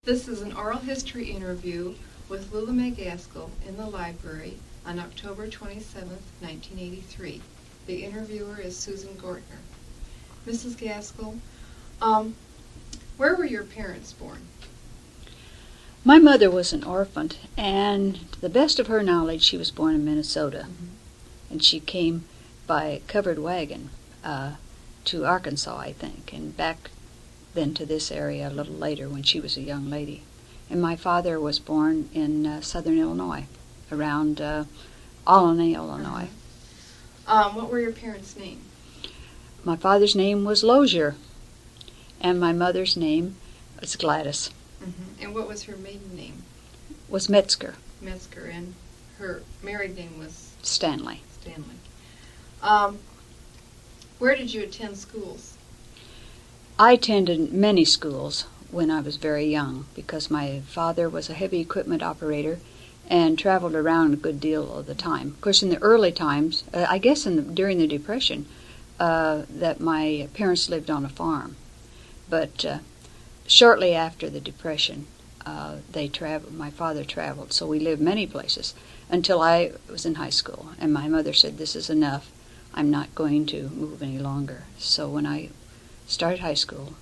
This is an oral history interview with Lula Gaskill in the library on October 27, 1983. The interviewer is Susan Gortner. Mrs. Gaskill, where were your parents born? My mother was an orphan, and to the best of her knowledge, she was born in Minnesota. And she came by covered wagon to Arkansas, I think, and back then to this area a little later when she was a young lady. And my father was born in southern Illinois, around Albany, Illinois. What were your parents' names? My father's name was Lozier, and my mother's name was Gladys. And what was her maiden name? Was Metzger. Metzger, and her married name was? Stanley. Stanley. Where did you attend schools? I attended many schools when I was very young because my father was a heavy equipment operator and traveled around a good deal of the time. Of course, in the early times, I guess during the Depression, that my parents lived on a farm. But shortly after the Depression, my father traveled, so we lived many places until I was in high school. And my mother said, "This is enough. I'm not going to move any longer." So when I started high school,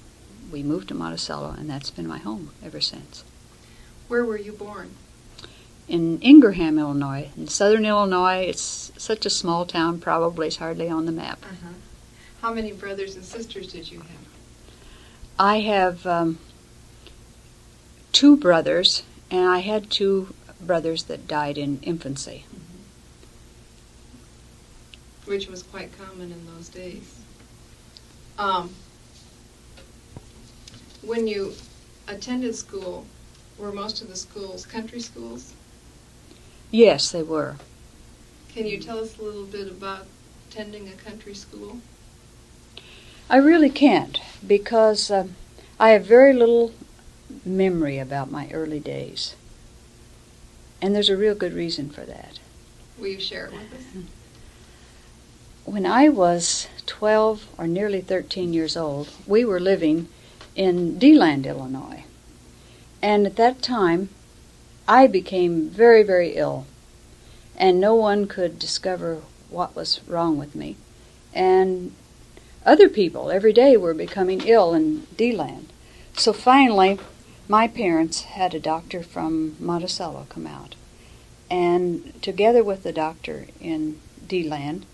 we moved to Monticello, and that's been my home ever since. Where were you born? In Ingraham, Illinois. In southern Illinois, it's such a small town, probably it's hardly on the map. How many brothers and sisters did you have? I have 2 brothers, and I had 2 brothers that died in infancy. Which was quite common in those days. When you attended school, were most of the schools country schools? Yes, they were. Can you tell us a little bit about attending a country school? I really can't, because I have very little memory about my early days. And there's a real good reason for that. Will you share it with us? When I was 12 or nearly 13 years old, we were living in DeLand, Illinois. And at that time, I became very, very ill. And no one could discover what was wrong with me. And other people every day were becoming ill in DeLand. So finally, my parents had a doctor from Monticello come out. And together with the doctor in DeLand,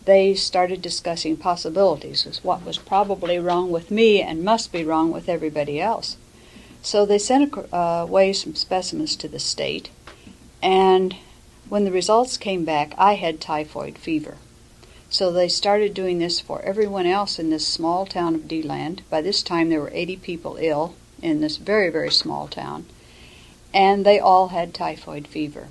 they started discussing possibilities as what was probably wrong with me and must be wrong with everybody else. So they sent away some specimens to the state, and when the results came back, I had typhoid fever. So they started doing this for everyone else in this small town of DeLand. By this time, there were 80 people ill in this very, very small town, and they all had typhoid fever.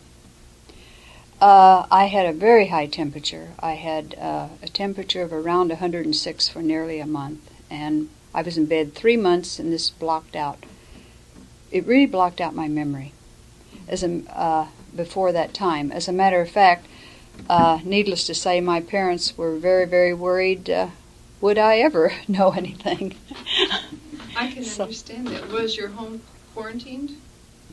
I had a very high temperature. I had a temperature of around 106 for nearly a month, and I was in bed 3 months, and this blocked out. It really blocked out my memory before that time. As a matter of fact, needless to say, my parents were very, very worried. Would I ever know anything? I can understand that. Was your home quarantined?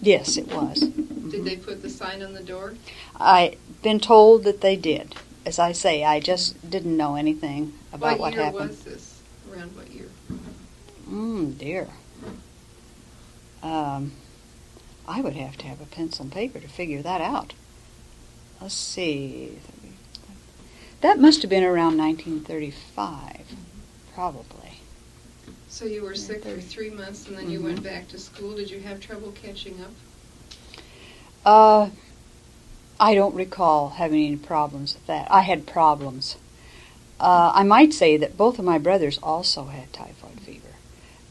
Yes, it was. Did they put the sign on the door? I've been told that they did. As I say, I just didn't know anything about what happened. What year was this? Around what year? Dear. I would have to have a pencil and paper to figure that out. Let's see. That must have been around 1935, probably. So you were sick for 3 months, and then you went back to school. Did you have trouble catching up? I don't recall having any problems with that. I had problems. I might say that both of my brothers also had typhoid fever.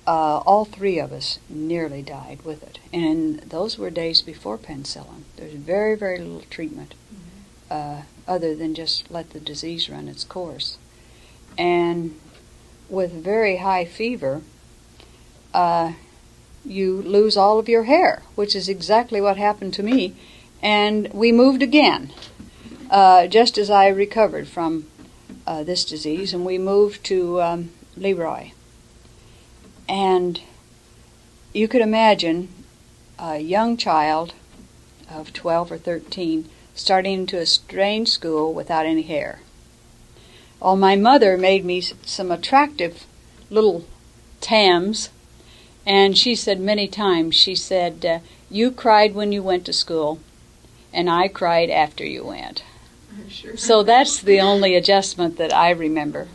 All 3 of us nearly died with it. And those were days before penicillin. There was very, very little treatment other than just let the disease run its course. And with very high fever, you lose all of your hair, which is exactly what happened to me. And we moved again, just as I recovered from this disease, and we moved to Leroy. And you could imagine a young child of 12 or 13 starting into a strange school without any hair. Well, my mother made me some attractive little tams, and she said many times, she said, you cried when you went to school, and I cried after you went. Sure. So that's the only adjustment that I remember.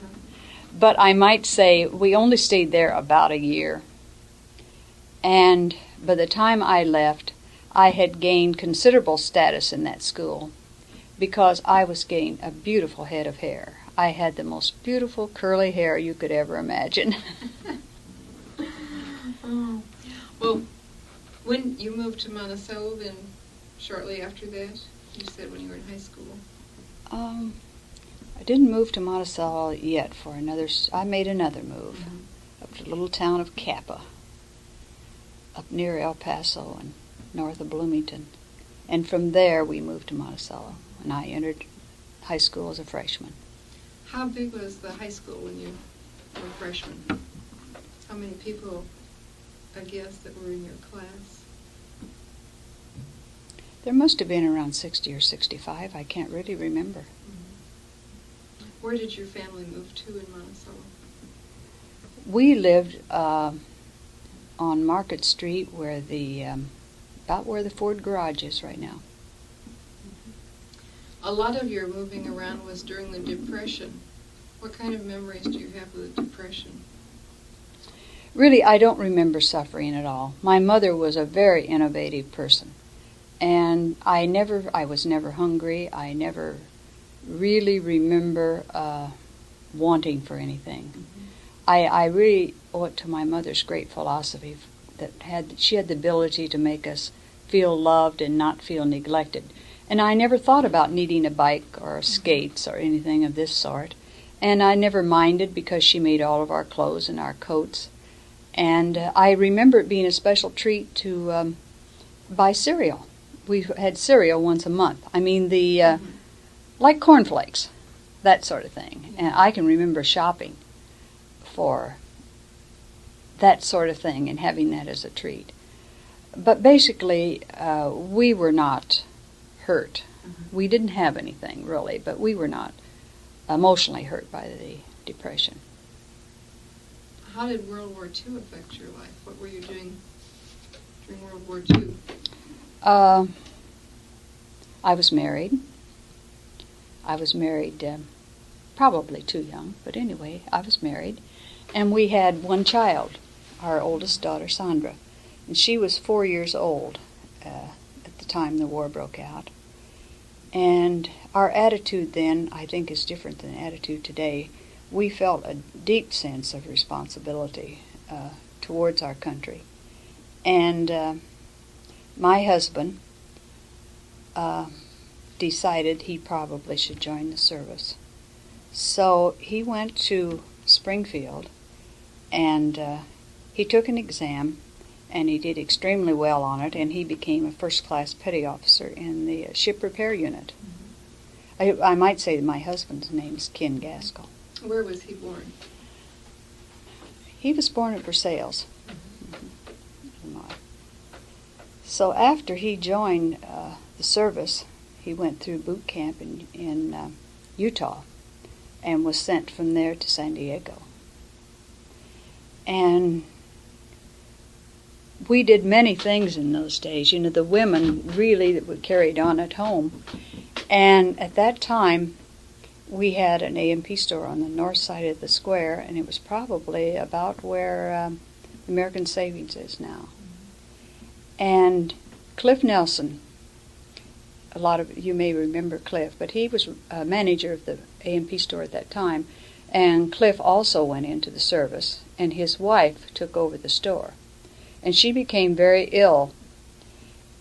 But I might say we only stayed there about a year. And by the time I left, I had gained considerable status in that school because I was getting a beautiful head of hair. I had the most beautiful curly hair you could ever imagine. Oh. Well, when you moved to Monticello, then shortly after that, you said when you were in high school. I didn't move to Monticello yet I made another move up to the little town of Kappa, up near El Paso and north of Bloomington. And from there we moved to Monticello, and I entered high school as a freshman. How big was the high school when you were a freshman? How many people, I guess, that were in your class? There must have been around 60 or 65. I can't really remember. Mm-hmm. Where did your family move to in Monticello? We lived on Market Street, where about where the Ford garage is right now. A lot of your moving around was during the Depression. What kind of memories do you have of the Depression? Really, I don't remember suffering at all. My mother was a very innovative person, and I was never hungry. I never really remember wanting for anything. Mm-hmm. I really owe it to my mother's great philosophy that she had the ability to make us feel loved and not feel neglected. And I never thought about needing a bike or skates or anything of this sort. And I never minded because she made all of our clothes and our coats. And I remember it being a special treat to buy cereal. We had cereal once a month. I mean, like cornflakes, that sort of thing. And I can remember shopping for that sort of thing and having that as a treat. But basically, we were not hurt. Mm-hmm. We didn't have anything, really, but we were not emotionally hurt by the Depression. How did World War II affect your life? What were you doing during World War II? I was married. I was married probably too young, but anyway, I was married. And we had one child, our oldest daughter, Sandra. And she was 4 years old at the time the war broke out. And our attitude then, I think, is different than the attitude today. We felt a deep sense of responsibility towards our country. And my husband decided he probably should join the service. So he went to Springfield, and he took an exam, and he did extremely well on it, and he became a first-class petty officer in the ship repair unit. Mm-hmm. I might say that my husband's name is Ken Gaskill. Where was he born? He was born at Versailles. Mm-hmm. So after he joined the service, he went through boot camp in Utah and was sent from there to San Diego. And we did many things in those days. You know, the women really that were carried on at home. And at that time, we had an A&P store on the north side of the square, and it was probably about where American Savings is now. And Cliff Nelson, a lot of you may remember Cliff, but he was a manager of the A&P store at that time. And Cliff also went into the service, and his wife took over the store. And she became very ill.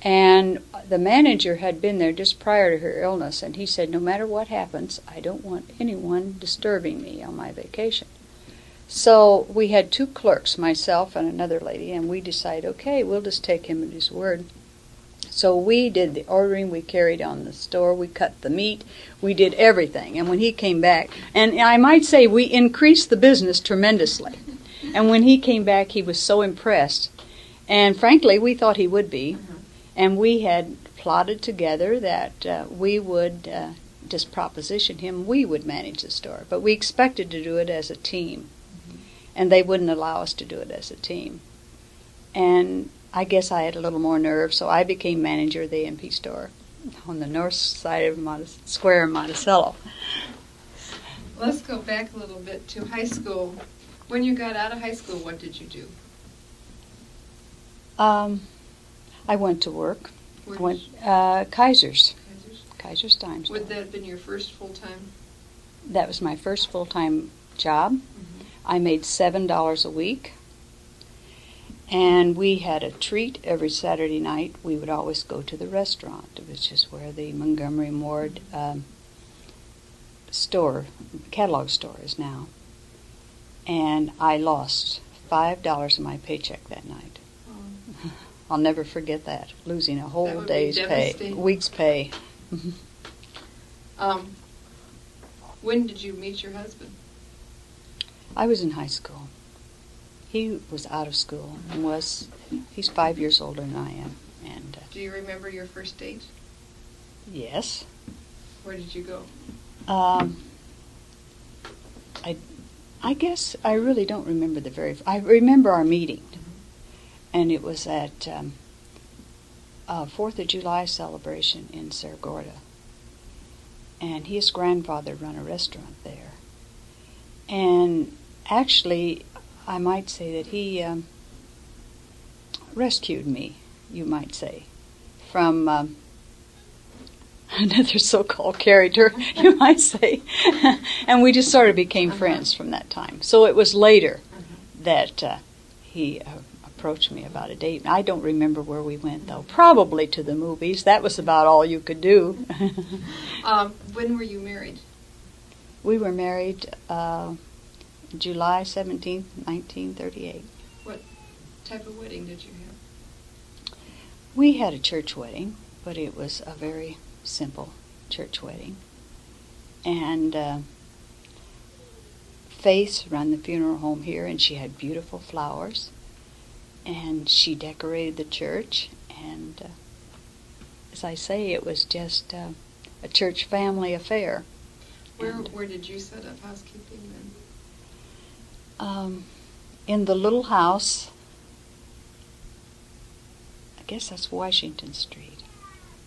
And the manager had been there just prior to her illness, and he said, no matter what happens, I don't want anyone disturbing me on my vacation. So we had two clerks, myself and another lady, and we decided, okay, we'll just take him at his word. So we did the ordering, we carried on the store, we cut the meat, we did everything. And when he came back, and I might say we increased the business tremendously. And when he came back, he was so impressed. And frankly, we thought he would be. Uh-huh. And we had plotted together that we would just proposition him, we would manage the store. But we expected to do it as a team. Mhm. And they wouldn't allow us to do it as a team. And I guess I had a little more nerve, so I became manager of the MP store on the north side of Square in Monticello. Let's go back a little bit to high school. When you got out of high school, what did you do? I went to work. Where I went did Kaiser's. Kaiser's? Times. Would that have been your first full-time? That was my first full-time job. Mm-hmm. I made $7 a week. And we had a treat every Saturday night. We would always go to the restaurant, which is where the Montgomery Ward store, catalog store is now. And I lost $5 of my paycheck that night. Oh. I'll never forget that, losing a That whole would be day's pay, devastating. week's pay. When did you meet your husband? I was in high school. He was out of school and he's 5 years older than I am. And Do you remember your first date? yes. Where did you go? I guess I really don't remember I remember our meeting, and it was at 4th of July celebration in Cerro Gordo. And his grandfather run a restaurant there. And actually, I might say that he rescued me, you might say, from another so-called character, you might say. And we just sort of became friends from that time. So it was later that he approached me about a date. I don't remember where we went, though. Probably to the movies. That was about all you could do. When were you married? We were married July 17th, 1938. What type of wedding did you have? We had a church wedding, but it was a very simple church wedding. And Faith ran the funeral home here, and she had beautiful flowers. And she decorated the church. And as I say, it was just a church family affair. Where did you set up housekeeping then? In the little house, I guess that's Washington Street.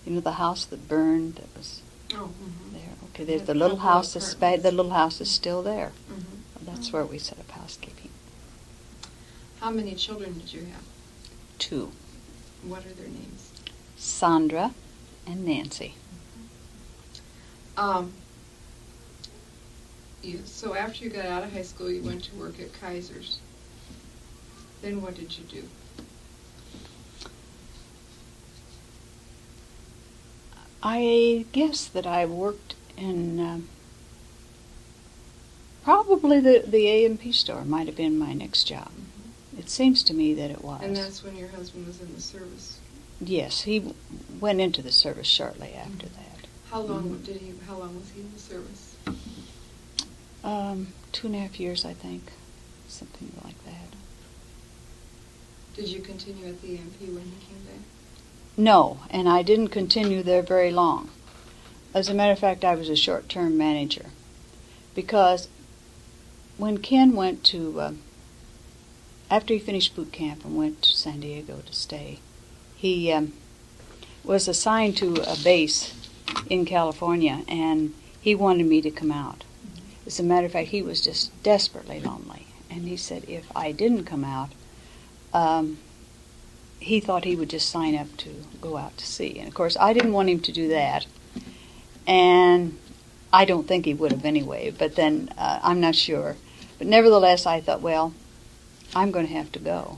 You know, the house that burned that was there. Okay, there's the little house. The little house is still there. That's where we set up housekeeping. How many children did you have? 2. What are their names? Sandra and Nancy. So after you got out of high school, you went to work at Kaiser's. Then what did you do? I guess that I worked in probably the A&P store might have been my next job. It seems to me that it was. And that's when your husband was in the service. Yes, he went into the service shortly after that. How long was he in the service? 2.5 years, I think, something like that. Did you continue at the MP when he came back? No, and I didn't continue there very long. As a matter of fact, I was a short-term manager, because when Ken went to, after he finished boot camp and went to San Diego to stay, he was assigned to a base in California, and he wanted me to come out. As a matter of fact, he was just desperately lonely, and he said if I didn't come out, he thought he would just sign up to go out to sea. And of course, I didn't want him to do that, and I don't think he would have anyway, but then I'm not sure. But nevertheless, I thought, well, I'm going to have to go.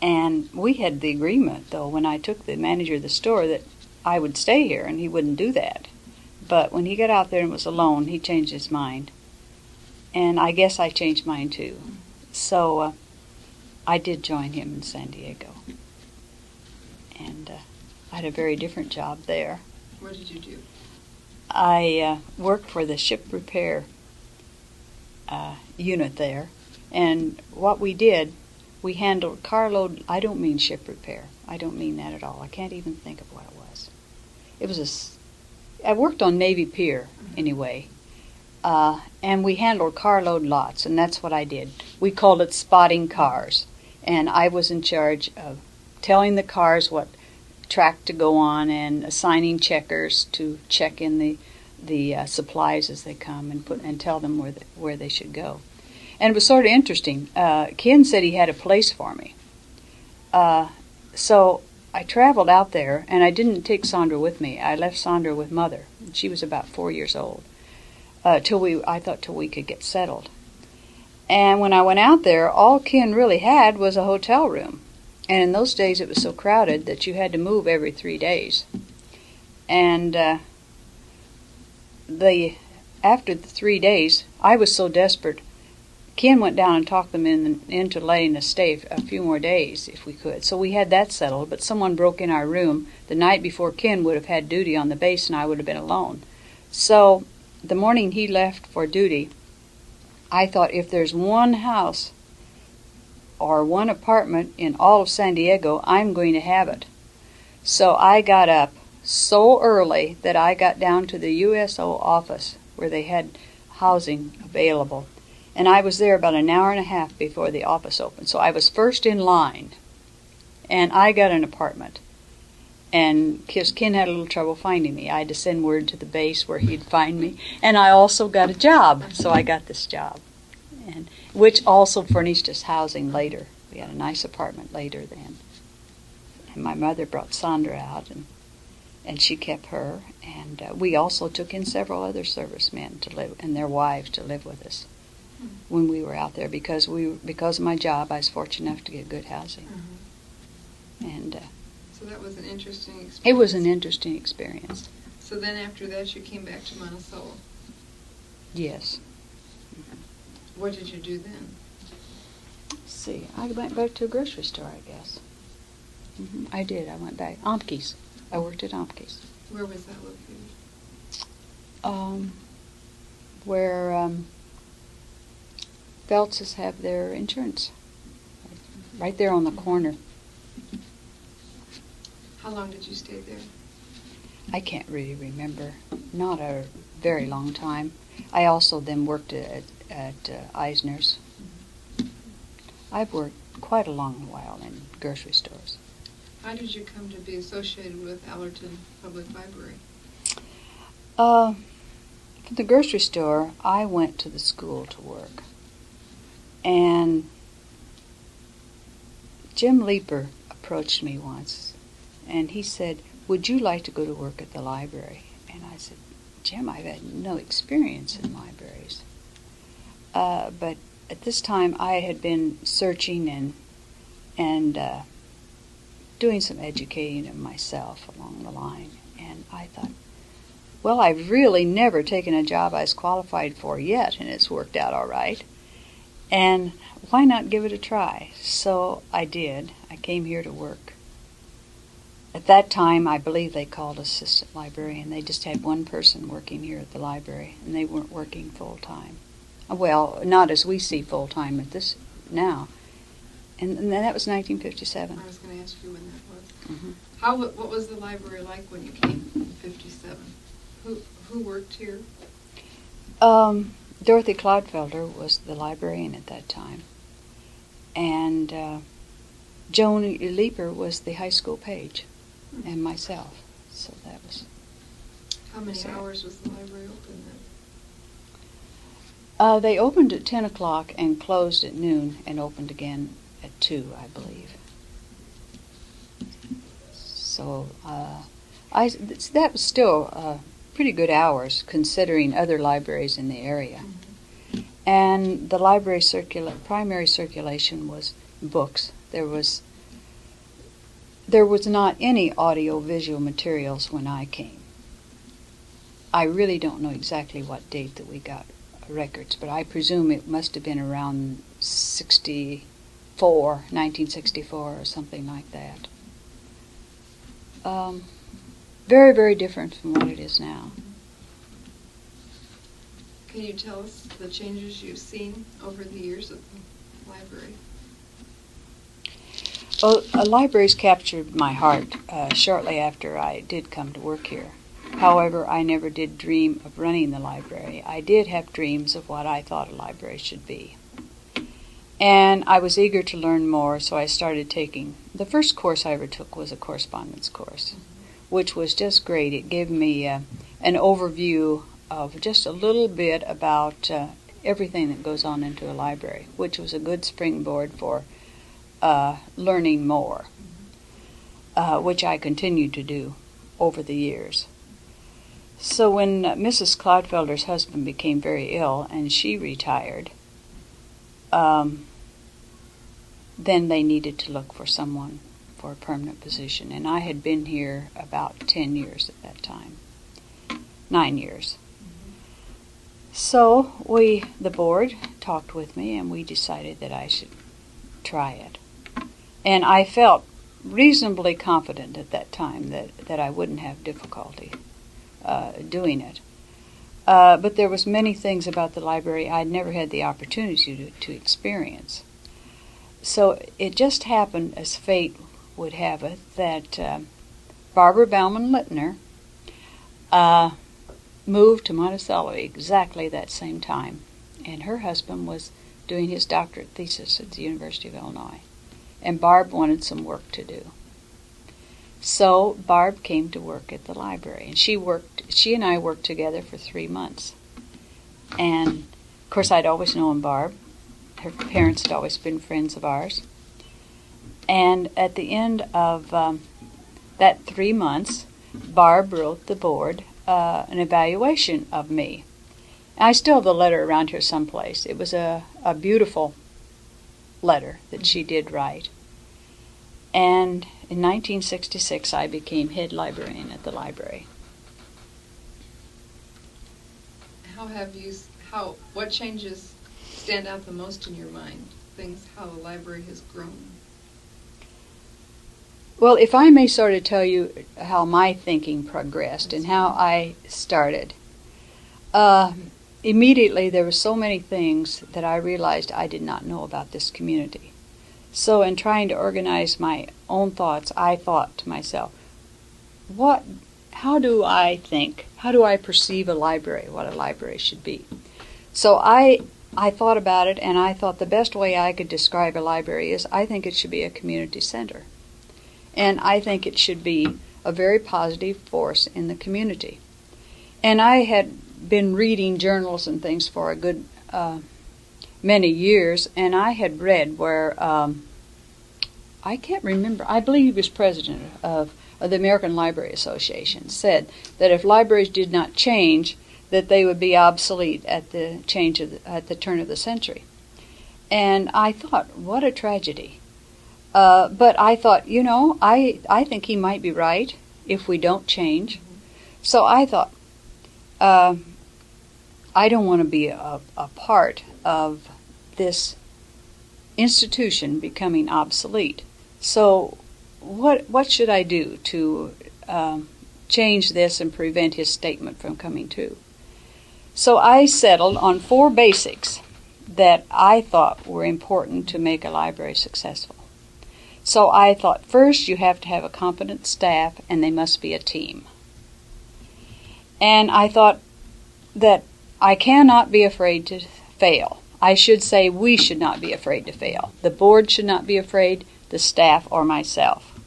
And we had the agreement, though, when I took the manager of the store, that I would stay here, and he wouldn't do that. But when he got out there and was alone, he changed his mind. And I guess I changed mine, too. So I did join him in San Diego. And I had a very different job there. What did you do? I worked for the ship repair unit there. And what we did We handled carload. I don't mean ship repair. I don't mean that at all. I can't even think of what it was. It was I worked on Navy Pier anyway, and we handled carload lots, and that's what I did. We called it spotting cars, and I was in charge of telling the cars what track to go on and assigning checkers to check in the supplies as they come and tell them where they should go. And it was sort of interesting. Ken said he had a place for me. So I traveled out there, and I didn't take Sandra with me. I left Sandra with Mother. She was about 4 years old. Till we could get settled. And when I went out there, all Ken really had was a hotel room. And in those days, it was so crowded that you had to move every 3 days. And after the 3 days, I was so desperate. Ken went down and talked them into letting us stay a few more days if we could. So we had that settled, but someone broke in our room the night before Ken would have had duty on the base, and I would have been alone. So the morning he left for duty, I thought, if there's one house or one apartment in all of San Diego, I'm going to have it. So I got up so early that I got down to the USO office where they had housing available. And I was there about an hour and a half before the office opened. So I was first in line. And I got an apartment. And Ken had a little trouble finding me. I had to send word to the base where he'd find me. And I also got a job. So I got this job. And which also furnished us housing later. We had a nice apartment later then. And my mother brought Sandra out, and she kept her. And we also took in several other servicemen to live, and their wives to live with us when we were out there, because of my job, I was fortunate enough to get good housing. And so that was an interesting experience. it was an interesting experience. So then after that, you came back to Monticello. Yes. What did you do then? Let's see. I went back to a grocery store, I guess. I did. I went back. Omke's. I worked at Omke's. Where was that located? Where Phelps's have their insurance. Right there on the corner. How long did you stay there? I can't really remember. Not a very long time. I also then worked at Eisner's. I've worked quite a long while in grocery stores. How did you come to be associated with Allerton Public Library? From the grocery store, I went to the school to work. And Jim Leeper approached me once, and he said, "Would you like to go to work at the library?" And I said, "Jim, I've had no experience in libraries." But at this time, I had been searching and doing some educating of myself along the line. And I thought, well, I've really never taken a job I was qualified for yet, and it's worked out all right. And why not give it a try? So I did. I came here to work. At that time, I believe they called assistant librarian. They just had one person working here at the library, and they weren't working full-time. Well, not as we see full-time at this now. And that was 1957. I was going to ask you when that was. What was the library like when you came in 57? Who worked here? Dorothy Clodfelder was the librarian at that time. And Joan Leeper was the high school page, and myself. So that was... How many hours was the library open then? They opened at 10 o'clock and closed at noon, and opened again at 2, I believe. So that was still pretty good hours, considering other libraries in the area. And the library primary circulation was books. There was not any audio-visual materials when I came. I really don't know exactly what date that we got records, but I presume it must have been around 1964 or something like that. Very, very different from what it is now. Can you tell us the changes you've seen over the years at the library? Well, libraries captured my heart shortly after I did come to work here. However, I never did dream of running the library. I did have dreams of what I thought a library should be. And I was eager to learn more, so I started taking. The first course I ever took was a correspondence course, which was just great. It gave me an overview of just a little bit about everything that goes on into a library, which was a good springboard for learning more, which I continued to do over the years. So when Mrs. Clodfelder's husband became very ill and she retired, then they needed to look for someone for a permanent position. And I had been here about 10 years at that time, 9 years. So the board talked with me and we decided that I should try it. And I felt reasonably confident at that time that I wouldn't have difficulty doing it. But there was many things about the library I'd never had the opportunity to experience. So it just happened, as fate would have it, that Barbara Bauman Littner moved to Monticello exactly that same time. And her husband was doing his doctorate thesis at the University of Illinois. And Barb wanted some work to do. So Barb came to work at the library, and she and I worked together for 3 months. And of course I'd always known Barb. Her parents had always been friends of ours. And at the end of that 3 months, Barb wrote the board an evaluation of me. I still have the letter around here someplace. It was a beautiful letter that she did write. And in 1966, I became head librarian at the library. What changes stand out the most in your mind? How the library has grown? Well, if I may sort of tell you how my thinking progressed and how I started. Immediately, there were so many things that I realized I did not know about this community. So in trying to organize my own thoughts, I thought to myself, how do I think? How do I perceive a library, what a library should be? So I thought about it, and I thought the best way I could describe a library is I think it should be a community center. And I think it should be a very positive force in the community. And I had been reading journals and things for a good many years, and I had read where, I can't remember, I believe he was president of the American Library Association, said that if libraries did not change, that they would be obsolete at the turn of the century. And I thought, what a tragedy. But I thought, I think he might be right if we don't change. So I thought, I don't want to be a part of this institution becoming obsolete. So what should I do to change this and prevent his statement from coming true? So I settled on 4 basics that I thought were important to make a library successful. So I thought, first, you have to have a competent staff, and they must be a team. And I thought that I cannot be afraid to fail. I should say we should not be afraid to fail. The board should not be afraid, the staff or myself.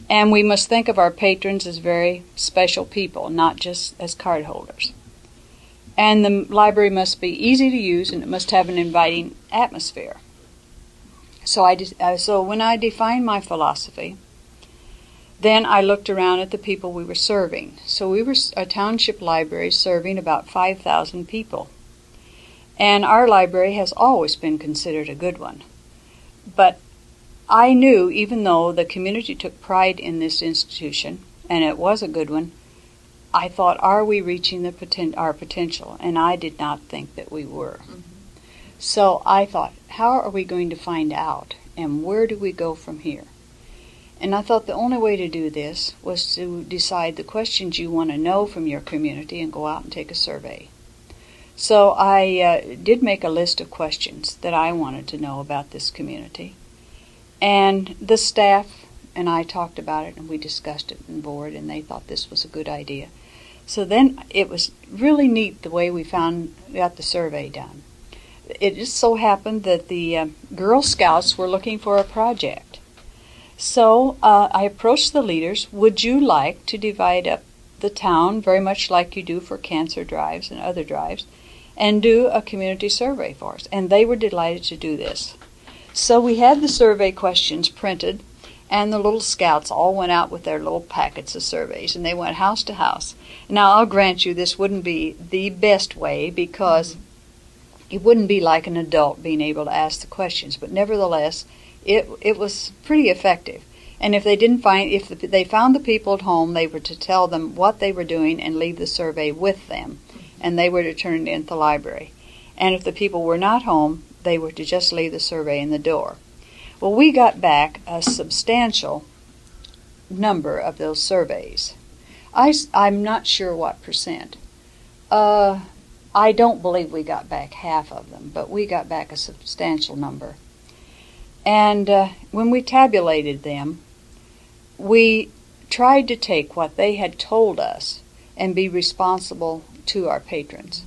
And we must think of our patrons as very special people, not just as card holders. And the library must be easy to use, and it must have an inviting atmosphere. So when I defined my philosophy, then I looked around at the people we were serving. So we were a township library serving about 5,000 people. And our library has always been considered a good one. But I knew, even though the community took pride in this institution, and it was a good one, I thought, are we reaching our potential? And I did not think that we were. Mm-hmm. So I thought, how are we going to find out? And where do we go from here? And I thought the only way to do this was to decide the questions you want to know from your community and go out and take a survey. So I did make a list of questions that I wanted to know about this community. And the staff and I talked about it, and we discussed it in board, and they thought this was a good idea. So then it was really neat the way we got the survey done. It just so happened that the Girl Scouts were looking for a project. So I approached the leaders, would you like to divide up the town, very much like you do for cancer drives and other drives, and do a community survey for us? And they were delighted to do this. So we had the survey questions printed, and the little scouts all went out with their little packets of surveys, and they went house to house. Now, I'll grant you this wouldn't be the best way, because it wouldn't be like an adult being able to ask the questions, but nevertheless, it was pretty effective. And if they found the people at home, they were to tell them what they were doing and leave the survey with them, and they were to turn it into the library. And if the people were not home, they were to just leave the survey in the door. Well, we got back a substantial number of those surveys. I'm not sure what percent. I don't believe we got back half of them, but we got back a substantial number. And when we tabulated them, we tried to take what they had told us and be responsible to our patrons.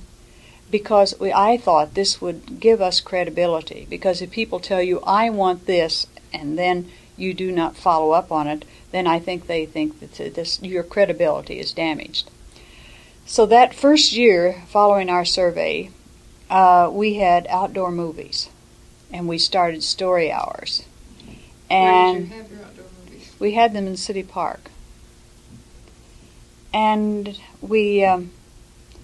Because I thought this would give us credibility. Because if people tell you, I want this, and then you do not follow up on it, then I think they think that your credibility is damaged. So that first year following our survey, we had outdoor movies, and we started story hours. And where did you have your outdoor movies? We had them in City Park. And we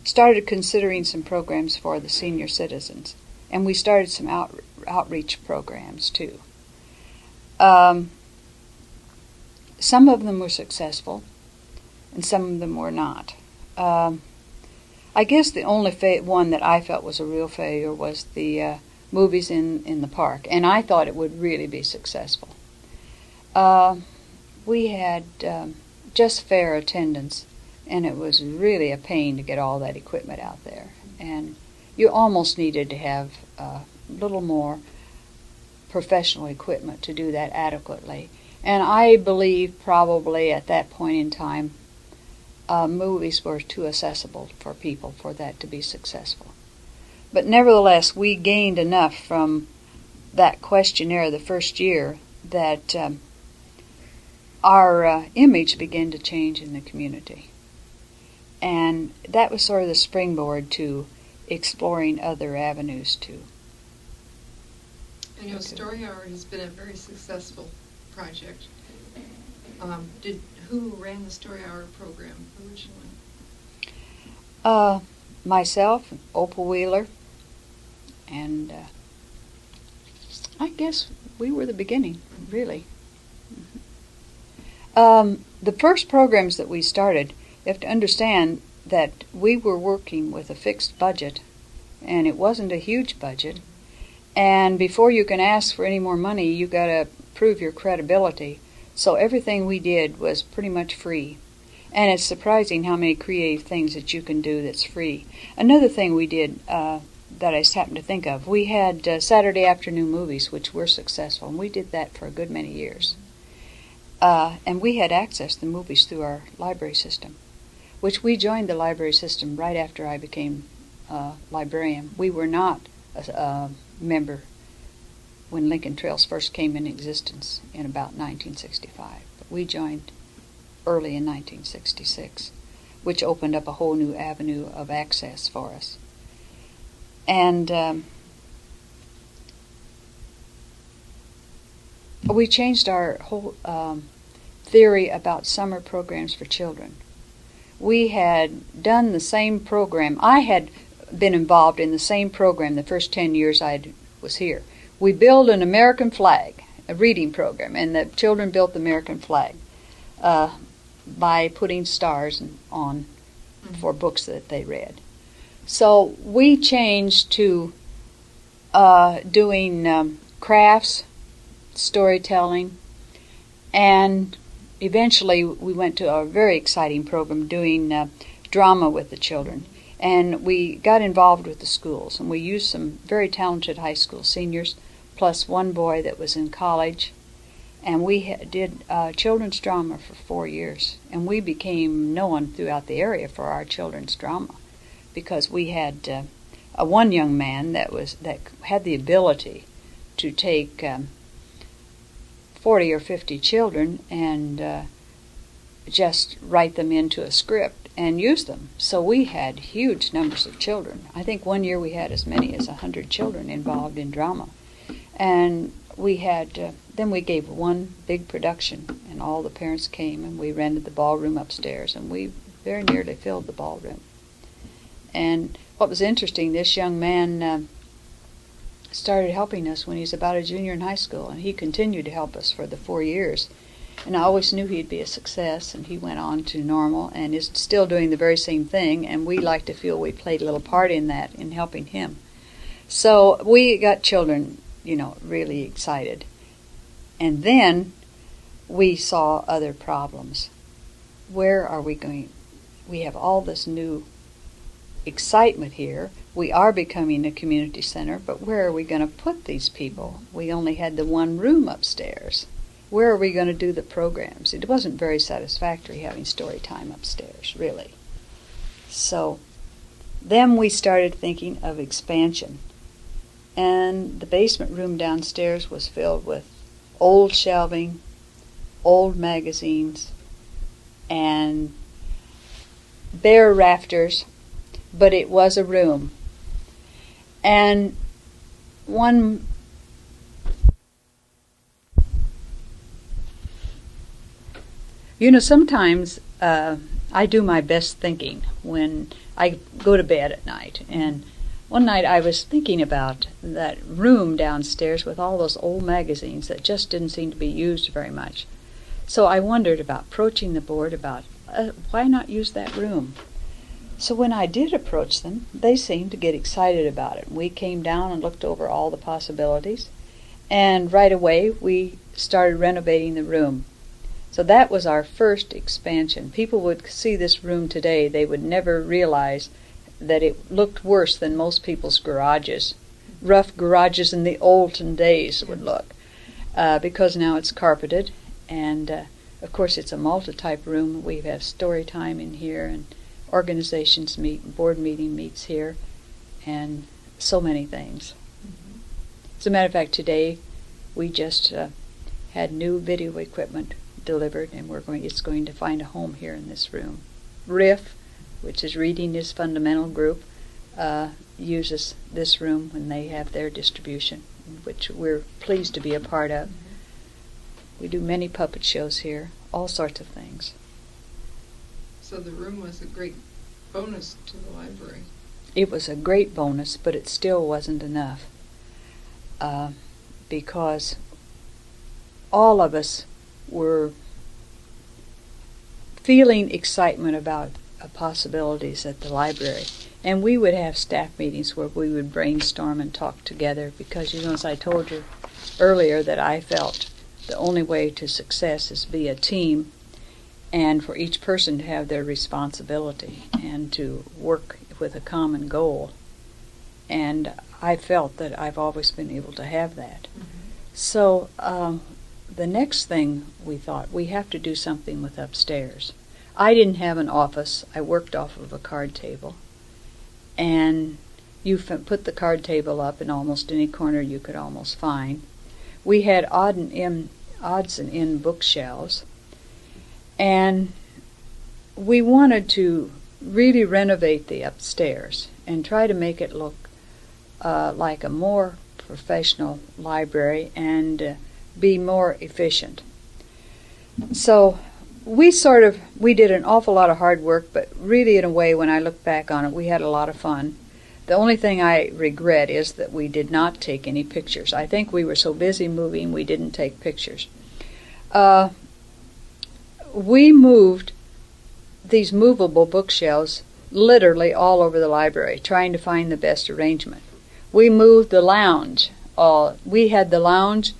started considering some programs for the senior citizens, and we started some outreach programs too. Some of them were successful, and some of them were not. I guess the only one that I felt was a real failure was the movies in the park, and I thought it would really be successful. We had just fair attendance, and it was really a pain to get all that equipment out there. And you almost needed to have a little more professional equipment to do that adequately. And I believe probably at that point in time, movies were too accessible for people for that to be successful. But nevertheless, we gained enough from that questionnaire the first year that our image began to change in the community. And that was sort of the springboard to exploring other avenues too. I know Story Hour has been a very successful project. Who ran the Story Hour program originally? Myself, Opal Wheeler, and I guess we were the beginning, really. The first programs that we started, you have to understand that we were working with a fixed budget, and it wasn't a huge budget. And before you can ask for any more money, you got to prove your credibility. So everything we did was pretty much free. And it's surprising how many creative things that you can do that's free. Another thing we did that I just happened to think of, we had Saturday afternoon movies, which were successful, and we did that for a good many years. And we had access to the movies through our library system, which we joined the library system right after I became librarian. We were not a member when Lincoln Trails first came in existence in about 1965. But we joined early in 1966, which opened up a whole new avenue of access for us. And we changed our whole theory about summer programs for children. We had done the same program. I had been involved in the same program the first 10 years I was here. We built an American flag, a reading program, and the children built the American flag by putting stars on for books that they read. So we changed to doing crafts, storytelling, and eventually we went to a very exciting program doing drama with the children. And we got involved with the schools, and we used some very talented high school seniors, plus one boy that was in college. And we did children's drama for 4 years, and we became known throughout the area for our children's drama, because we had one young man that had the ability to take 40 or 50 children and just write them into a script and use them. So we had huge numbers of children. I think one year we had as many as 100 children involved in drama. And we had, then we gave one big production, and all the parents came, and we rented the ballroom upstairs, and we very nearly filled the ballroom. And what was interesting, this young man started helping us when he was about a junior in high school, and he continued to help us for the 4 years. And I always knew he'd be a success, and he went on to Normal and is still doing the very same thing, and we like to feel we played a little part in that, in helping him. So we got children, really excited. And then we saw other problems. Where are we going? We have all this new excitement here. We are becoming a community center, but where are we going to put these people? We only had the one room upstairs. Where are we going to do the programs? It wasn't very satisfactory having story time upstairs, really. So then we started thinking of expansion. And the basement room downstairs was filled with old shelving, old magazines, and bare rafters, but it was a room. And sometimes I do my best thinking when I go to bed at night. And one night I was thinking about that room downstairs with all those old magazines that just didn't seem to be used very much. So I wondered about approaching the board about why not use that room. So when I did approach them, they seemed to get excited about it. We came down and looked over all the possibilities, and right away we started renovating the room. So that was our first expansion. People would see this room today, they would never realize that it looked worse than most people's garages. Rough garages in the olden days would look, because now it's carpeted, and of course it's a multi-type room. We have story time in here, and organizations meet, board meeting meets here, and so many things. Mm-hmm. As a matter of fact, today we just had new video equipment delivered, and it's going to find a home here in this room. RIF, which is Reading is Fundamental Group, uses this room when they have their distribution, which we're pleased to be a part of. Mm-hmm. We do many puppet shows here, all sorts of things. So the room was a great bonus to the library. It was a great bonus, but it still wasn't enough, because all of us were feeling excitement about possibilities at the library. And we would have staff meetings where we would brainstorm and talk together, because, as I told you earlier, that I felt the only way to success is to be a team, and for each person to have their responsibility and to work with a common goal. And I felt that I've always been able to have that. Mm-hmm. So the next thing we thought, we have to do something with upstairs. I didn't have an office. I worked off of a card table. And you put the card table up in almost any corner you could almost find. We had odds and end bookshelves. And we wanted to really renovate the upstairs and try to make it look like a more professional library and be more efficient. So we did an awful lot of hard work, but really, in a way, when I look back on it, we had a lot of fun. The only thing I regret is that we did not take any pictures. I think we were so busy moving we didn't take pictures. We moved these movable bookshelves literally all over the library, trying to find the best arrangement. We moved the lounge. We had the lounge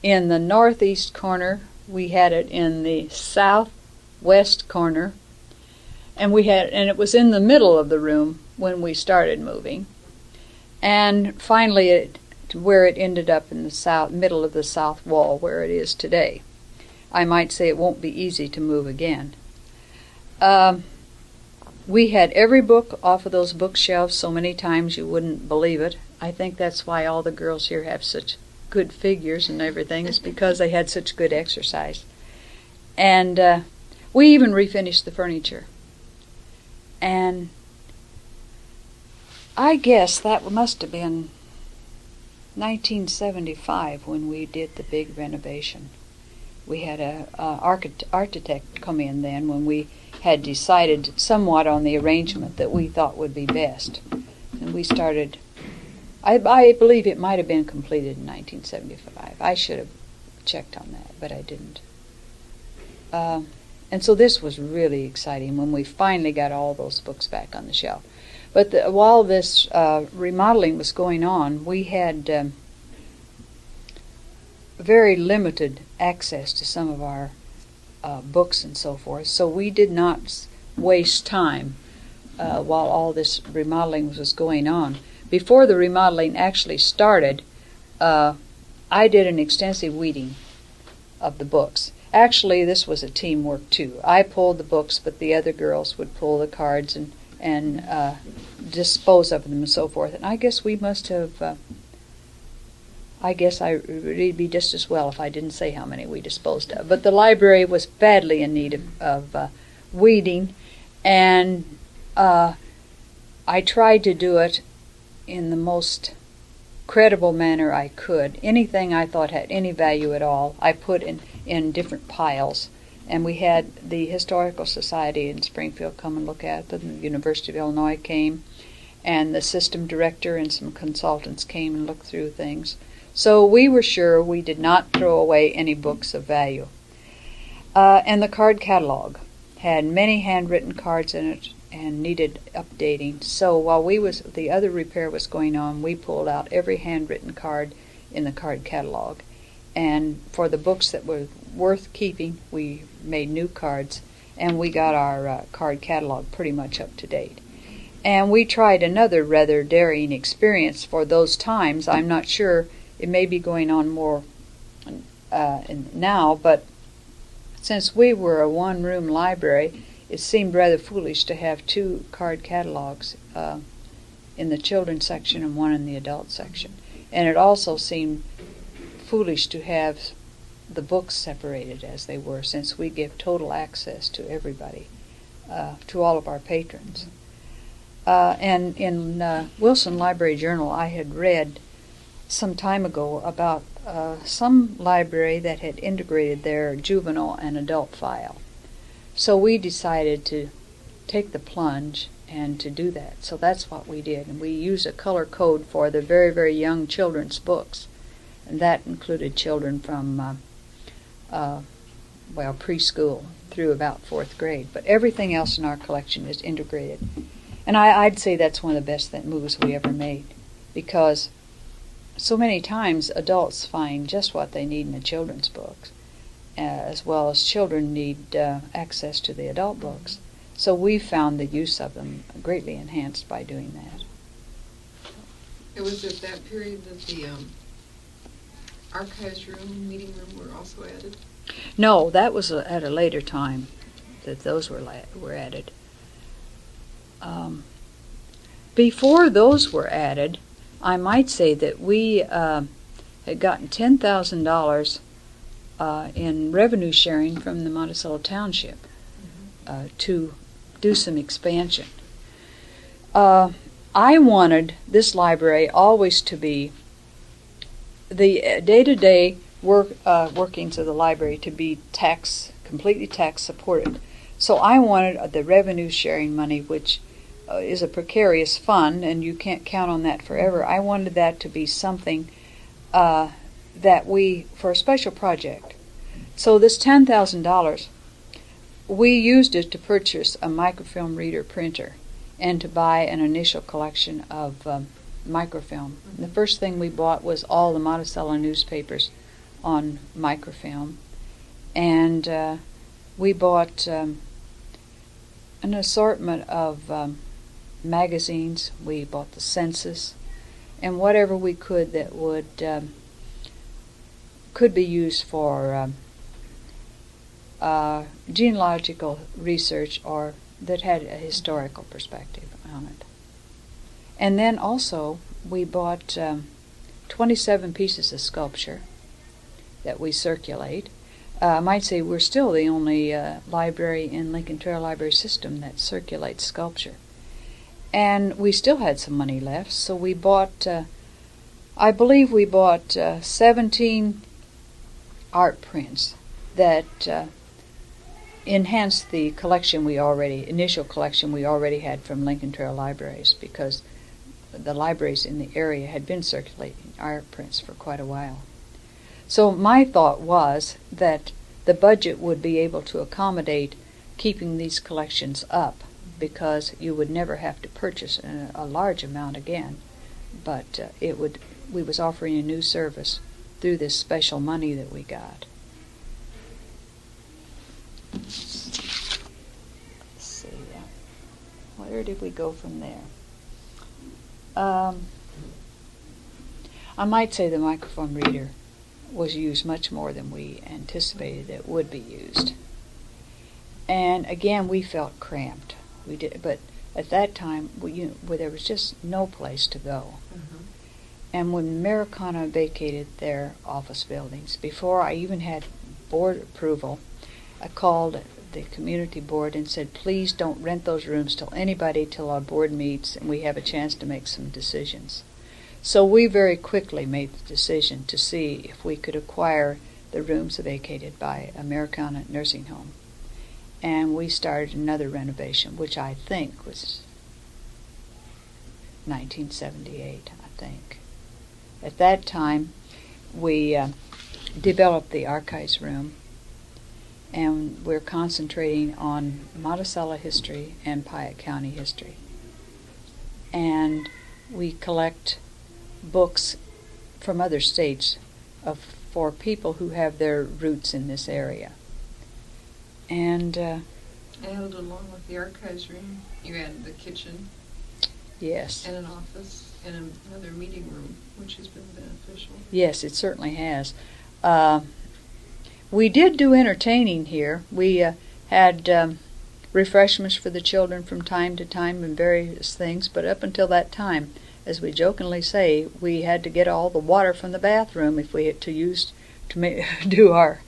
in the northeast corner. We had it in the southwest corner, and it was in the middle of the room when we started moving. And finally, where it ended up in the middle of the south wall, where it is today. I might say it won't be easy to move again. We had every book off of those bookshelves so many times you wouldn't believe it. I think that's why all the girls here have such good figures and everything, is because they had such good exercise. And we even refinished the furniture. And I guess that must have been 1975 when we did the big renovation. We had an architect come in then when we had decided somewhat on the arrangement that we thought would be best. And we started, I believe it might have been completed in 1975. I should have checked on that, but I didn't. And so this was really exciting when we finally got all those books back on the shelf. But while this remodeling was going on, we had very limited access to some of our books and so forth. So we did not waste time while all this remodeling was going on. Before the remodeling actually started, I did an extensive weeding of the books. Actually, this was a teamwork too. I pulled the books, but the other girls would pull the cards and dispose of them and so forth. And I guess we must have, I guess it'd be just as well if I didn't say how many we disposed of. But the library was badly in need of weeding, and I tried to do it in the most credible manner I could. Anything I thought had any value at all, I put in different piles. And we had the Historical Society in Springfield come and look at them. The University of Illinois came, and the system director and some consultants came and looked through things. So we were sure we did not throw away any books of value. And the card catalog had many handwritten cards in it and needed updating. So while the other repair was going on, we pulled out every handwritten card in the card catalog. And for the books that were worth keeping, we made new cards, and we got our card catalog pretty much up to date. And we tried another rather daring experience for those times. I'm not sure, it may be going on more now, but since we were a one-room library, it seemed rather foolish to have two card catalogs in the children's section and one in the adult section. And it also seemed foolish to have the books separated as they were, since we give total access to everybody, to all of our patrons. And in Wilson Library Journal, I had read some time ago about some library that had integrated their juvenile and adult file. So we decided to take the plunge and to do that. So that's what we did. And we used a color code for the very, very young children's books. And that included children from, preschool through about 4th grade. But everything else in our collection is integrated. And I'd say that's one of the best moves we ever made, because so many times adults find just what they need in the children's books, as well as children need access to the adult books. So we found the use of them greatly enhanced by doing that. It was at that period that the archives room, meeting room were also added? No, that was at a later time that those were added. Before those were added, I might say that we had gotten $10,000 in revenue sharing from the Monticello Township to do some expansion. I wanted this library always to be the day-to-day workings of the library to be completely tax supported. So I wanted the revenue sharing money, which is a precarious fund and you can't count on that forever. I wanted that to be something that for a special project. So this $10,000, we used it to purchase a microfilm reader printer and to buy an initial collection of microfilm. And the first thing we bought was all the Monticello newspapers on microfilm, and we bought an assortment of magazines. We bought the census and whatever we could that could be used for genealogical research or that had a historical perspective on it. And then also we bought 27 pieces of sculpture that we circulate. I might say we're still the only library in Lincoln Trail Library System that circulates sculpture. And we still had some money left, so we bought, I believe we bought 17 art prints that enhanced the initial collection we already had from Lincoln Trail Libraries, because the libraries in the area had been circulating art prints for quite a while. So my thought was that the budget would be able to accommodate keeping these collections up, because you would never have to purchase a large amount again, but we was offering a new service through this special money that we got. Let's see, where did we go from there? I might say the microphone reader was used much more than we anticipated it would be used. And again, we felt cramped. We did, but at that time, there was just no place to go. Mm-hmm. And when Americana vacated their office buildings, before I even had board approval, I called the community board and said, please don't rent those rooms till our board meets and we have a chance to make some decisions. So we very quickly made the decision to see if we could acquire the rooms vacated by Americana Nursing Home. And we started another renovation, which I think was 1978, I think. At that time, we developed the archives room, and we're concentrating on Monticello history and Piatt County history. And we collect books from other states for people who have their roots in this area. And added along with the archives room, you added the kitchen. Yes. And an office and another meeting room, which has been beneficial. Yes, it certainly has. We did do entertaining here. We had refreshments for the children from time to time and various things, but up until that time, as we jokingly say, we had to get all the water from the bathroom if we had to do our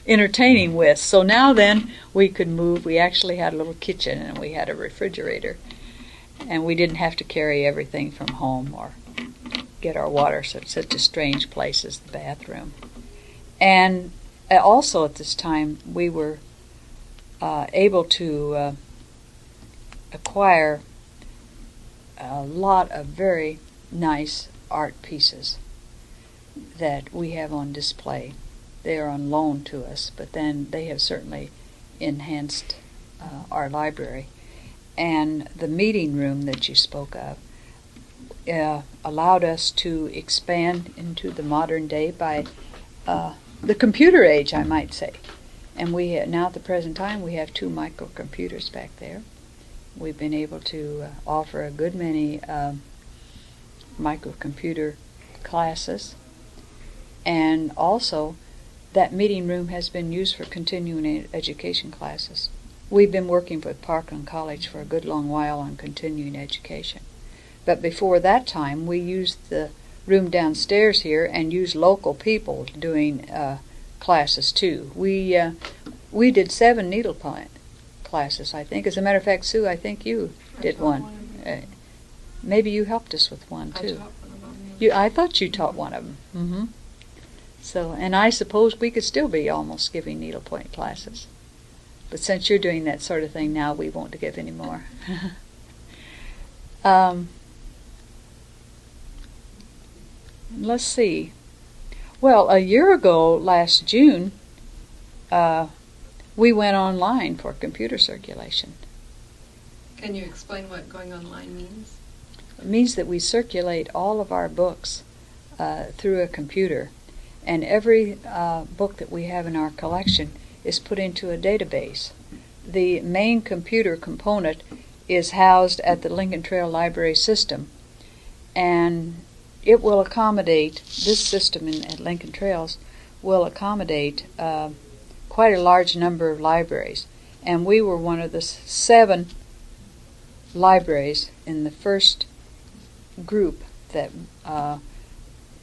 entertaining with. So now then, we could move. We actually had a little kitchen and we had a refrigerator, and we didn't have to carry everything from home or get our water at such a strange place as the bathroom. And also at this time, we were able to acquire a lot of very nice art pieces that we have on display. They are on loan to us, but then they have certainly enhanced our library. And the meeting room that you spoke of allowed us to expand into the modern day by the computer age, I might say. And now at the present time, we have 2 microcomputers back there. We've been able to offer a good many microcomputer classes. And also, that meeting room has been used for continuing education classes. We've been working with Parkland College for a good long while on continuing education. But before that time, we used the room downstairs here and used local people doing classes too. We did 7 needlepoint classes, I think. As a matter of fact, Sue, I think you did one. Maybe you helped us with one too. I taught one of them. I thought you taught one of them. Mm-hmm. So, and I suppose we could still be almost giving needlepoint classes. But since you're doing that sort of thing now, we won't give any more. Let's see. Well, a year ago, last June, we went online for computer circulation. Can you explain what going online means? It means that we circulate all of our books through a computer, and every book that we have in our collection is put into a database. The main computer component is housed at the Lincoln Trail Library System, and it will accommodate, this system at Lincoln Trails will accommodate quite a large number of libraries, and we were one of the 7 libraries in the first group that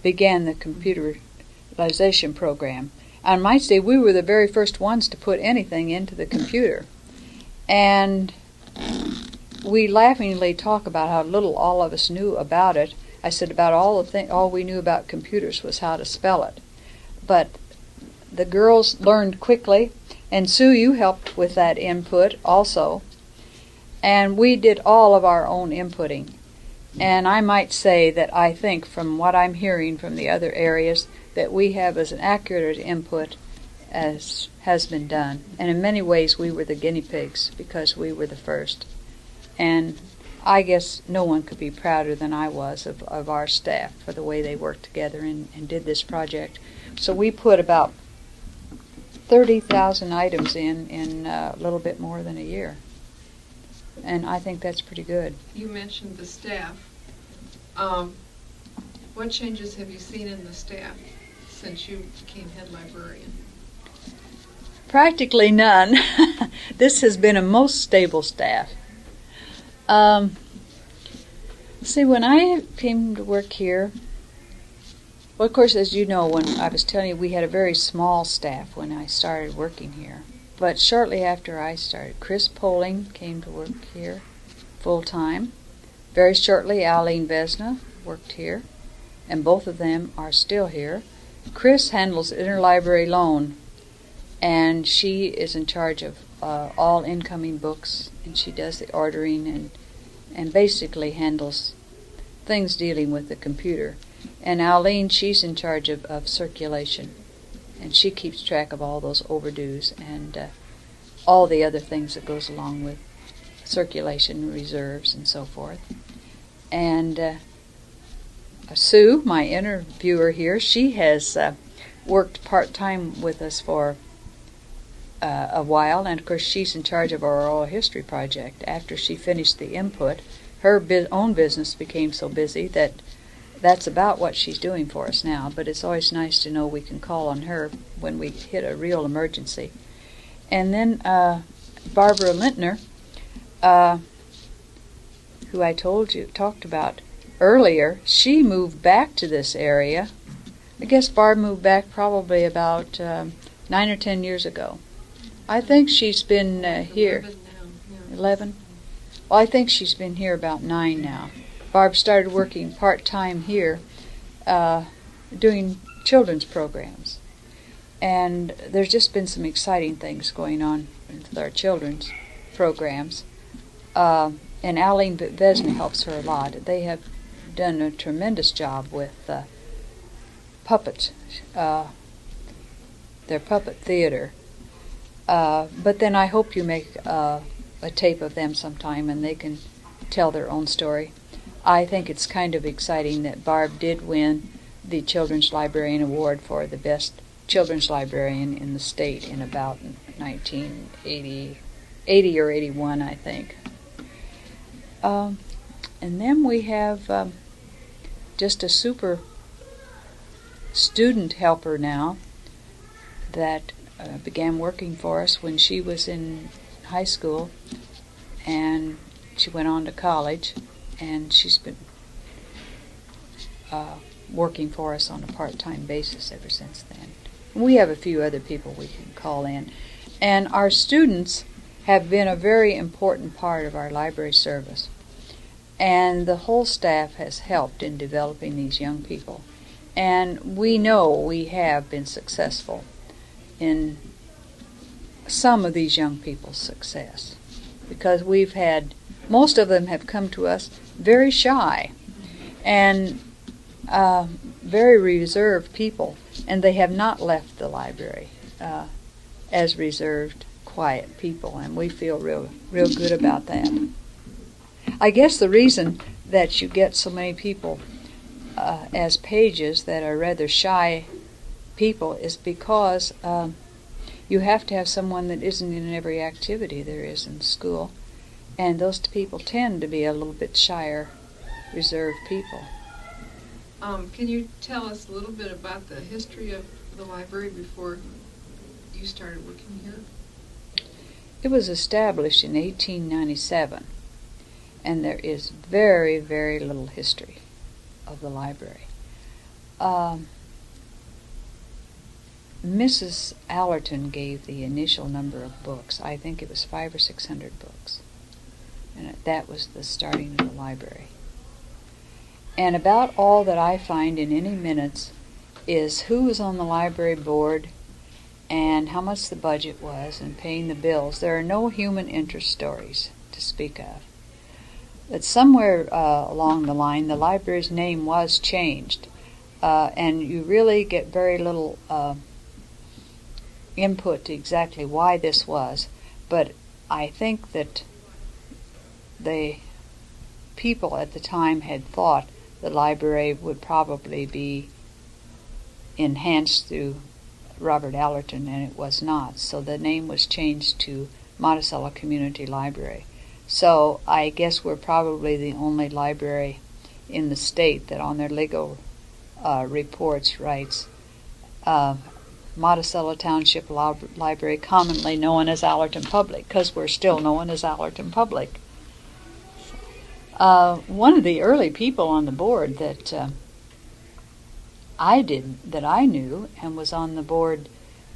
began the computerization program. I might say we were the very first ones to put anything into the computer. And we laughingly talk about how little all of us knew about it. I said about all we knew about computers was how to spell it. But the girls learned quickly, and Sue, you helped with that input also. And we did all of our own inputting. And I might say that I think from what I'm hearing from the other areas that we have as an accurate input as has been done. And in many ways we were the guinea pigs because we were the first. And I guess no one could be prouder than I was of our staff for the way they worked together and did this project. So we put about 30,000 items in a little bit more than a year. And I think that's pretty good. You mentioned the staff. What changes have you seen in the staff since you became head librarian? Practically none. This has been a most stable staff. See, when I came to work here, well, of course, as you know, when I was telling you, we had a very small staff when I started working here. But shortly after I started, Chris Poling came to work here full-time. Very shortly, Aline Vesna worked here, and both of them are still here. Chris handles interlibrary loan, and she is in charge of all incoming books, and she does the ordering and basically handles things dealing with the computer. And Aline, she's in charge of circulation, and she keeps track of all those overdues and all the other things that goes along with circulation, reserves, and so forth. And Sue, my interviewer here, she has worked part-time with us for a while, and of course she's in charge of our oral history project. After she finished the input, her own business became so busy that that's about what she's doing for us now, but it's always nice to know we can call on her when we hit a real emergency. And then Barbara Lintner, who I talked about earlier, she moved back to this area. I guess Barb moved back probably about 9 or 10 years ago. I think she's been here. 11 now. Yeah. 11? Well, I think she's been here about 9 now. Barb started working part-time here doing children's programs. And there's just been some exciting things going on with our children's programs. And Aline Vesna helps her a lot. They have done a tremendous job with puppets, their puppet theater. But then I hope you make a tape of them sometime and they can tell their own story. I think it's kind of exciting that Barb did win the Children's Librarian Award for the best children's librarian in the state in about 1980 or 81, I think. And then we have just a super student helper now that began working for us when she was in high school, and she went on to college, and she's been working for us on a part-time basis ever since then. We have a few other people we can call in. And our students have been a very important part of our library service. And the whole staff has helped in developing these young people. And we know we have been successful in some of these young people's success. Because we've had, most of them have come to us very shy and very reserved people. And they have not left the library as reserved, quiet people, and we feel real good about that. I guess the reason that you get so many people as pages that are rather shy people is because you have to have someone that isn't in every activity there is in school, and those people tend to be a little bit shyer, reserved people. Can you tell us a little bit about the history of the library before you started working here? It was established in 1897, and there is very, very little history of the library. Mrs. Allerton gave the initial number of books. I think it was 500 or 600 books. And that was the starting of the library. And about all that I find in any minutes is who was on the library board and how much the budget was and paying the bills. There are no human interest stories to speak of. But somewhere along the line, the library's name was changed. And you really get very little input to exactly why this was, but I think that the people at the time had thought the library would probably be enhanced through Robert Allerton, and it was not. So the name was changed to Monticello Community Library. So I guess we're probably the only library in the state that on their legal reports writes Monticello Township Library, commonly known as Allerton Public, because we're still known as Allerton Public. One of the early people on the board that I knew and was on the board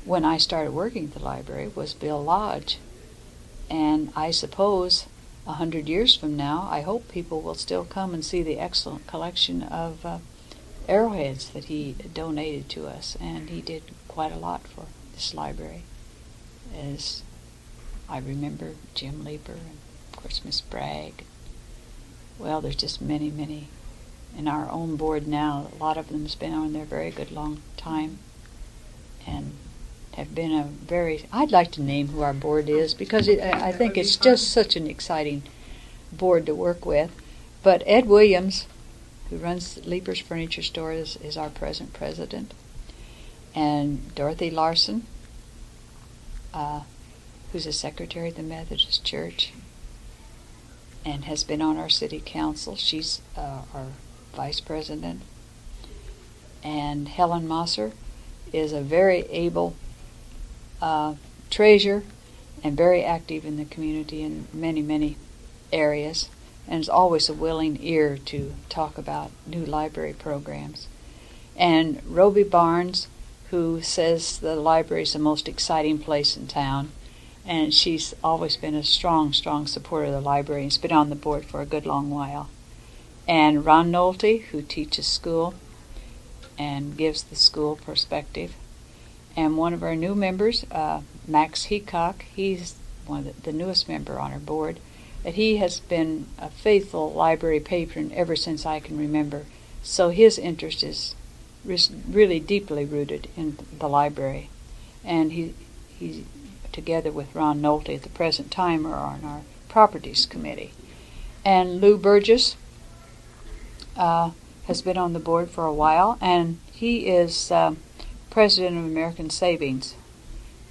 when I started working at the library was Bill Lodge. And I suppose 100 years from now, I hope people will still come and see the excellent collection of arrowheads that he donated to us, and he did quite a lot for this library. As I remember Jim Leeper and of course Miss Bragg. Well, there's just many, many in our own board now. A lot of them has been on there a very good long time and have been a very, I'd like to name who our board is because I think it's just such an exciting board to work with. But Ed Williams, who runs Leeper's Furniture Store, is our present president. And Dorothy Larson, who's a secretary of the Methodist Church and has been on our city council. She's our vice president. And Helen Mosser is a very able treasurer and very active in the community in many, many areas, and is always a willing ear to talk about new library programs. And Roby Barnes, who says the library is the most exciting place in town, and she's always been a strong, strong supporter of the library and has been on the board for a good long while. And Ron Nolte, who teaches school and gives the school perspective. And one of our new members, Max Heacock, he's one of the newest member on our board, that he has been a faithful library patron ever since I can remember. So his interest is really deeply rooted in the library. And he together with Ron Nolte at the present time, are on our properties committee. And Lou Burgess has been on the board for a while, and he is president of American Savings.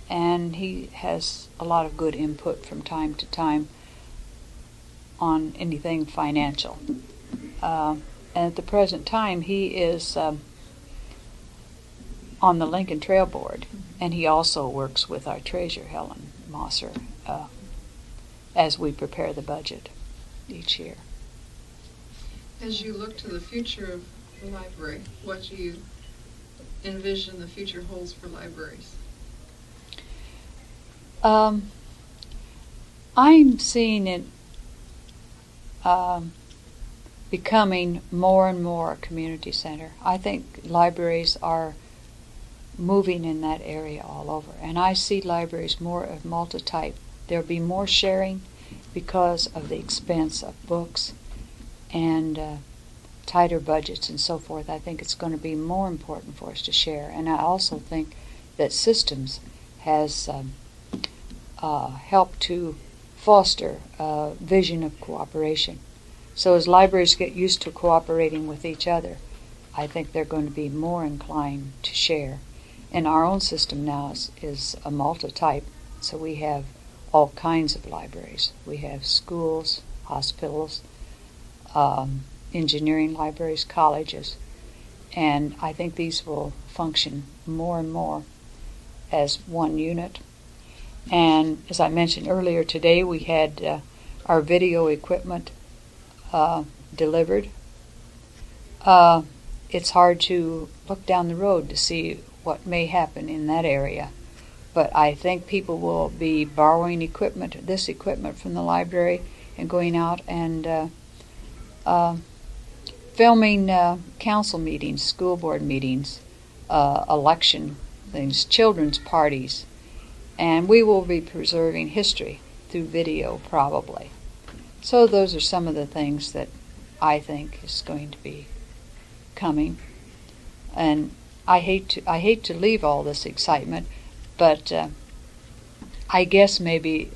And he has a lot of good input from time to time on anything financial. And at the present time, he is on the Lincoln Trail Board, and he also works with our treasurer, Helen Mosser, as we prepare the budget each year. As you look to the future of the library, what do you envision the future holds for libraries? I'm seeing it becoming more and more a community center. I think libraries are moving in that area all over, and I see libraries more of multi-type. There'll be more sharing because of the expense of books and tighter budgets and so forth. I think it's going to be more important for us to share, and I also think that systems has helped to foster a vision of cooperation. So as libraries get used to cooperating with each other, I think they're going to be more inclined to share. And our own system now is a multi-type, so we have all kinds of libraries. We have schools, hospitals, engineering libraries, colleges, and I think these will function more and more as one unit. And as I mentioned earlier today, we had our video equipment delivered. It's hard to look down the road to see what may happen in that area. But I think people will be borrowing this equipment from the library and going out and filming council meetings, school board meetings, election things, children's parties. And we will be preserving history through video probably. So those are some of the things that I think is going to be coming. And I hate to leave all this excitement, but I guess maybe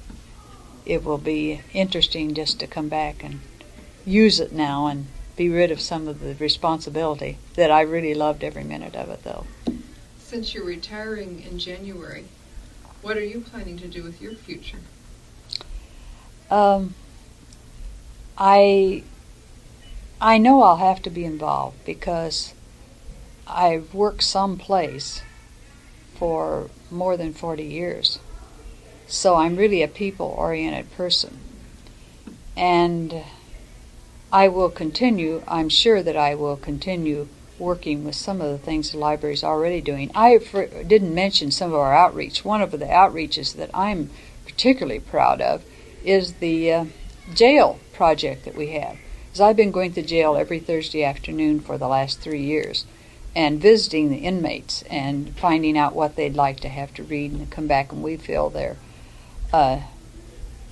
it will be interesting just to come back and use it now and be rid of some of the responsibility that I really loved every minute of it, though. Since you're retiring in January, what are you planning to do with your future? I know I'll have to be involved because I've worked someplace for more than 40 years. So I'm really a people-oriented person. And I will continue, I'm sure that I will continue working with some of the things the library's already doing. I didn't mention some of our outreach. One of the outreaches that I'm particularly proud of is the jail project that we have. Because I've been going to jail every Thursday afternoon for the last 3 years and visiting the inmates and finding out what they'd like to have to read, and come back and we fill their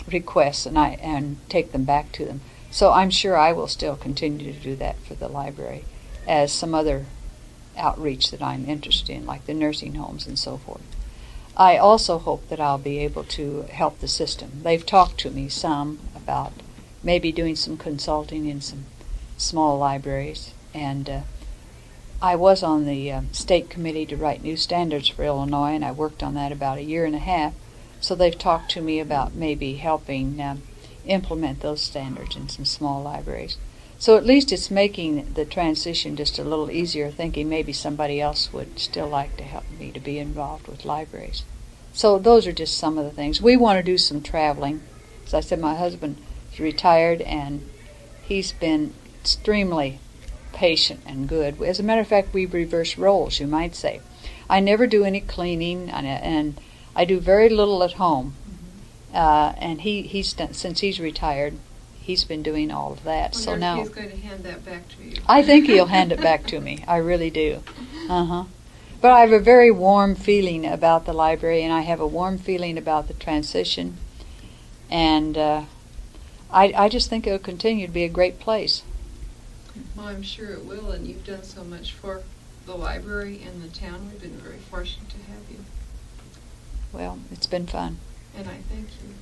requests and take them back to them. So I'm sure I will still continue to do that for the library, as some other outreach that I'm interested in, like the nursing homes and so forth. I also hope that I'll be able to help the system. They've talked to me some about maybe doing some consulting in some small libraries, and I was on the state committee to write new standards for Illinois, and I worked on that about 1.5 years. So they've talked to me about maybe helping implement those standards in some small libraries. So at least it's making the transition just a little easier, thinking maybe somebody else would still like to help me to be involved with libraries. So those are just some of the things. We want to do some traveling. As I said, my husband is retired, and he's been extremely patient and good. As a matter of fact, we reverse roles, you might say. I never do any cleaning, and I do very little at home. And he's done, since he's retired, he's been doing all of that. So now he's going to hand that back to you. I think he'll hand it back to me. I really do. But I have a very warm feeling about the library, and I have a warm feeling about the transition. And I just think it'll continue to be a great place. Well, I'm sure it will, and you've done so much for the library and the town. We've been very fortunate to have you. Well, it's been fun. And I thank you.